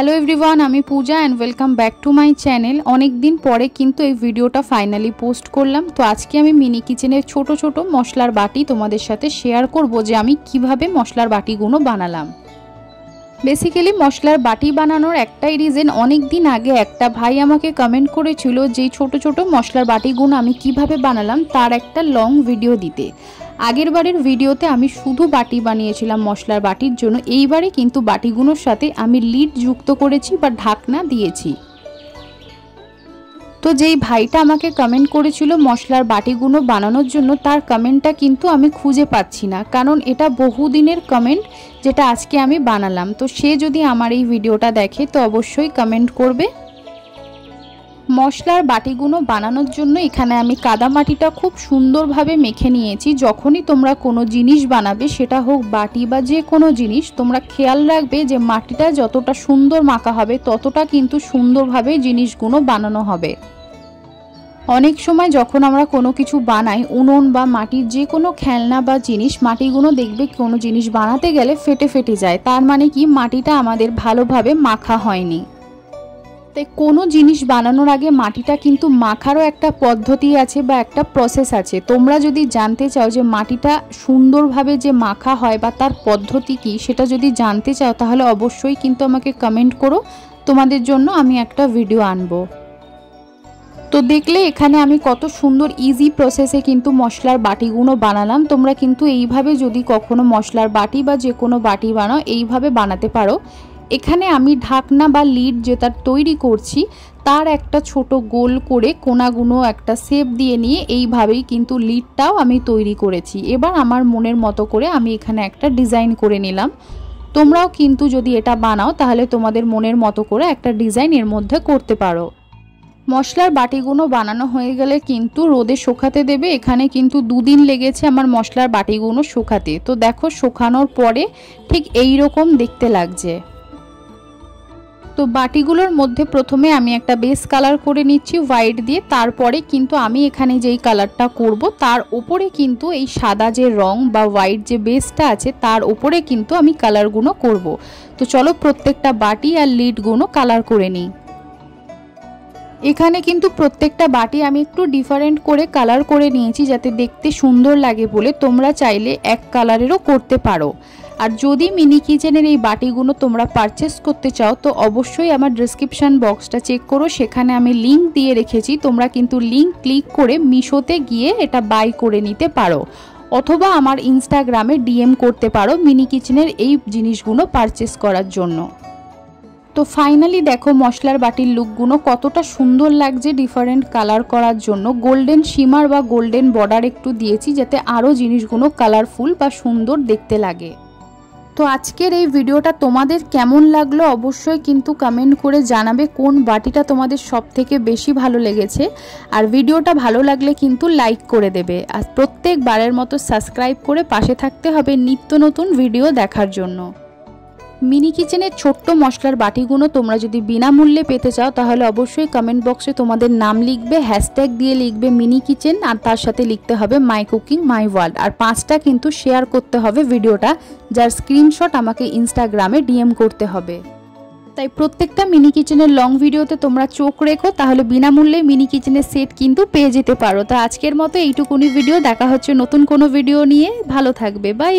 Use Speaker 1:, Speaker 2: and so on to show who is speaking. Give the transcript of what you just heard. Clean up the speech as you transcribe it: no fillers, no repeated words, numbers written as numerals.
Speaker 1: Hello everyone, আমি Puja and welcome back to my channel. অনেক দিন পরে কিন্তু এই ভিডিওটা ফাইনালি পোস্ট করলাম। তো আজকে আমি মিনি কিচেনের ছোট ছোট মশলার বাটি তোমাদের সাথে শেয়ার করব যে আমি কিভাবে মশলার বাটিগুলো বানালাম। বেসিক্যালি মশলার বাটি বানানোর একটাই রিজন, অনেক দিন আগে একটা ভাই আমাকে কমেন্ট করেছিল যে ছোট ছোট মশলার বাটিগুলো আমি কিভাবে বানালাম তার একটা লং ভিডিও দিতে। আগের বারের ভিডিওতে আমি শুধু বাটি বানিয়েছিলাম মশলার বাটির জন্য, এইবারে কিন্তু বাটিগুলোর সাথে আমি লিড যুক্ত করেছি বা ঢাকনা দিয়েছি। তো যেই ভাইটা আমাকে কমেন্ট করেছিল মশলার বাটিগুলো বানানোর জন্য, তার কমেন্টটা কিন্তু আমি খুঁজে পাচ্ছি না, কারণ এটা বহুদিনের কমেন্ট যেটা আজকে আমি বানালাম। তো সে যদি আমার এই ভিডিওটা দেখে তো অবশ্যই কমেন্ট করবে। মশলার বাটিগুলো বানানোর জন্য এখানে আমি কাদামাটিটা খুব সুন্দরভাবে মেখে নিয়েছি। যখনই তোমরা কোনো জিনিস বানাবে, সেটা হোক বাটি বা যে কোনো জিনিস, তোমরা খেয়াল রাখবে যে মাটিটা যতটা সুন্দর মাখা হবে ততটা কিন্তু সুন্দরভাবে জিনিসগুলো বানানো হবে। অনেক সময় যখন আমরা কোনো কিছু বানাই, উনুন বা মাটির যে কোনো খেলনা বা জিনিস, মাটিগুলো দেখবে কোনো জিনিস বানাতে গেলে ফেটে ফেটে যায়, তার মানে কি মাটিটা আমাদের ভালোভাবে মাখা হয়নি। তাই কোনো জিনিস বানানোর আগে মাটিটা কিন্তু মাখারও একটা পদ্ধতি আছে বা একটা প্রসেস আছে। তোমরা যদি জানতে চাও যে মাটিটা সুন্দরভাবে যে মাখা হয় বা তার পদ্ধতি কি, সেটা যদি জানতে চাও তাহলে অবশ্যই কিন্তু আমাকে কমেন্ট করো, তোমাদের জন্য আমি একটা ভিডিও আনবো। তো দেখলে এখানে আমি কত সুন্দর ইজি প্রসেসে কিন্তু মশলার বাটিগুলো বানালাম। তোমরা কিন্তু এইভাবে যদি কখনো মশলার বাটি বা যে কোনো বাটি বানাও, এইভাবে বানাতে পারো। এখানে আমি ঢাকনা বা লিড যেটা তৈরি করছি তার একটা ছোট গোল করে কোনাগুলো একটা শেপ দিয়ে নিয়ে এইভাবেই কিন্তু লিডটাও আমি তৈরি করেছি। এবার আমার মনের মতো করে আমি এখানে একটা ডিজাইন করে নিলাম। তোমরাও কিন্তু যদি এটা বানাও তাহলে তোমাদের মনের মতো করে একটা ডিজাইন এর মধ্যে করতে পারো। মশলার বাটিগুলো বানানো হয়ে গেলে কিন্তু রোদে শুকাতে দেবে। এখানে কিন্তু 2 দিন লেগেছে আমার মশলার বাটিগুলো শুকাতে। তো দেখো শুকানোর পরে ঠিক এই রকম দেখতে লাগছে। তো বাটিগুলোর মধ্যে প্রথমে আমি একটা বেস কালার করে নিচ্ছি হোয়াইট দিয়ে। তারপরে কিন্তু আমি এখানে যেই কালারটা করব তার উপরে কিন্তু এই সাদা যে রং বা হোয়াইট যে বেসটা আছে তার উপরে কিন্তু আমি কালারগুলো করব। তো চলো প্রত্যেকটা বাটি আর লিডগুলো কালার করে নিই। এখানে কিন্তু প্রত্যেকটা বাটি আমি একটু ডিফারেন্ট করে কালার করে নিয়েছি যাতে দেখতে সুন্দর লাগে বলে। তোমরা চাইলে এক কালারেরও করতে পারো। আর যদি মিনি কিচেনের এই বাটিগুলো তোমরা পারচেস করতে চাও তো অবশ্যই আমার ডেসক্রিপশন বক্সটা চেক করো, সেখানে আমি লিংক দিয়ে রেখেছি। তোমরা কিন্তু লিংক ক্লিক করে মিশোতে গিয়ে এটা বাই করে নিতে পারো, অথবা আমার ইনস্টাগ্রামে ডিএম করতে পারো মিনি কিচেনের এই জিনিসগুলো পারচেস করার জন্য। তো ফাইনালি দেখো মশলার বাটির লুকগুলো কতটা সুন্দর লাগছে ডিফারেন্ট কালার করার জন্য। গোল্ডেন শিমার বা গোল্ডেন বর্ডার একটু দিয়েছি যাতে আরও জিনিসগুলো কালারফুল বা সুন্দর দেখতে লাগে। তো আজকের এই ভিডিওটা তোমাদের কেমন লাগলো অবশ্যই কিন্তু কমেন্ট করে জানাবে কোন বাটিটা তোমাদের সবথেকে বেশি ভালো লেগেছে। আর ভিডিওটা ভালো লাগলে কিন্তু লাইক করে দেবে। আর প্রত্যেকবারের মতো সাবস্ক্রাইব করে পাশে থাকতে হবে নিত্য নতুন ভিডিও দেখার জন্য। মিনি কিচেনের ছোট্ট মশলার বাটিগুলো তোমরা যদি বিনামূল্যে পেতে চাও তাহলে অবশ্যই কমেন্ট বক্সে তোমাদের নাম লিখবে, হ্যাশট্যাগ দিয়ে লিখবে মিনি কিচেন, আর তার সাথে লিখতে হবে মাই কুকিং মাই ওয়ার্ল্ড। আর 5টা কিন্তু শেয়ার করতে হবে ভিডিওটা, যার স্ক্রিনশট আমাকে ইনস্টাগ্রামে ডিএম করতে হবে। তাই প্রত্যেকটা মিনি কিচেনের লং ভিডিওতে তোমরা চোখ রেখো, তাহলে বিনামূল্যে মিনি কিচেনের সেট কিন্তু পেয়ে যেতে পারো। তো আজকের মতো এইটুকুনি ভিডিও, দেখা হচ্ছে নতুন কোনো ভিডিও নিয়ে। ভালো থাকবে, বাই।